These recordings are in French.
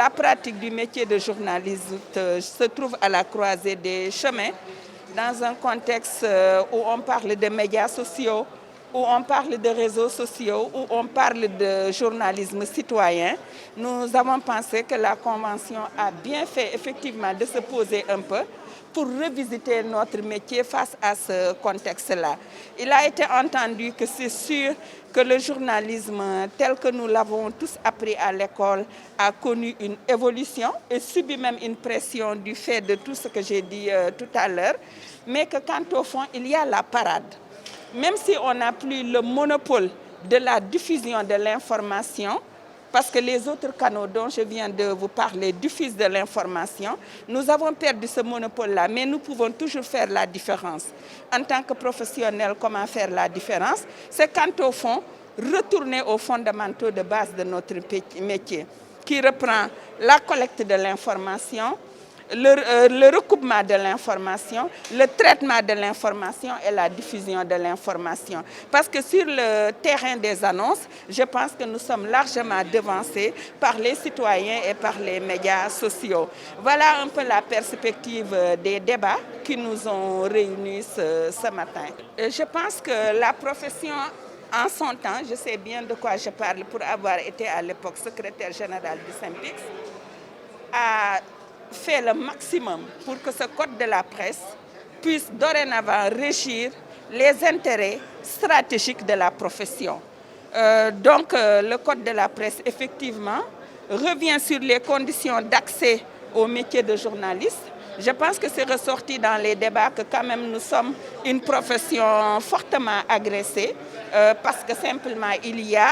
la pratique du métier de journaliste se trouve à la croisée des chemins, dans un contexte où on parle de médias sociaux, où on parle de réseaux sociaux, où on parle de journalisme citoyen. Nous avons pensé que la Convention a bien fait effectivement de se poser un peu pour revisiter notre métier face à ce contexte-là. Il a été entendu que c'est sûr que le journalisme tel que nous l'avons tous appris à l'école a connu une évolution et subit même une pression du fait de tout ce que j'ai dit tout à l'heure, mais que quant au fond, il y a la parade. Même si on n'a plus le monopole de la diffusion de l'information, parce que les autres canaux dont je viens de vous parler diffusent de l'information, nous avons perdu ce monopole-là, mais nous pouvons toujours faire la différence. En tant que professionnels, comment faire la différence? C'est quant au fond, retourner aux fondamentaux de base de notre métier, qui reprend la collecte de l'information, le recoupement de l'information, le traitement de l'information et la diffusion de l'information. Parce que sur le terrain des annonces, je pense que nous sommes largement devancés par les citoyens et par les médias sociaux. Voilà un peu la perspective des débats qui nous ont réunis ce matin. Je pense que la profession, en son temps, je sais bien de quoi je parle pour avoir été à l'époque secrétaire général du SYNPICS, a fait le maximum pour que ce code de la presse puisse dorénavant régir les intérêts stratégiques de la profession. Le code de la presse, effectivement, revient sur les conditions d'accès au métier de journaliste. Je pense que c'est ressorti dans les débats que quand même nous sommes une profession fortement agressée parce que simplement il y a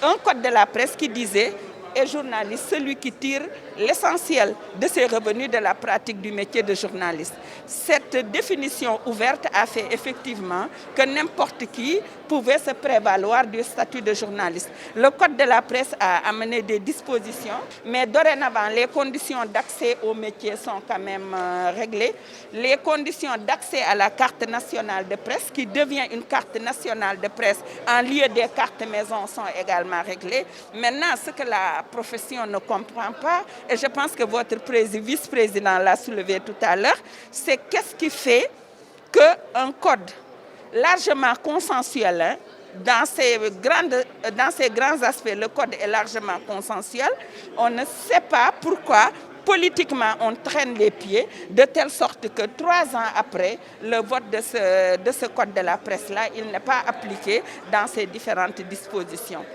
un code de la presse qui disait et journaliste, celui qui tire l'essentiel de ses revenus de la pratique du métier de journaliste. Cette définition ouverte a fait effectivement que n'importe qui pouvait se prévaloir du statut de journaliste. Le code de la presse a amené des dispositions, mais dorénavant, les conditions d'accès au métier sont quand même réglées. Les conditions d'accès à la carte nationale de presse, qui devient une carte nationale de presse en lieu des cartes maison, sont également réglées. Maintenant, ce que la profession ne comprend pas, et je pense que votre vice-président l'a soulevé tout à l'heure, c'est qu'est-ce qui fait qu'un code largement consensuel, dans ses grands aspects, le code est largement consensuel, on ne sait pas pourquoi politiquement on traîne les pieds de telle sorte que 3 ans après le vote de ce code de la presse-là, il n'est pas appliqué dans ses différentes dispositions.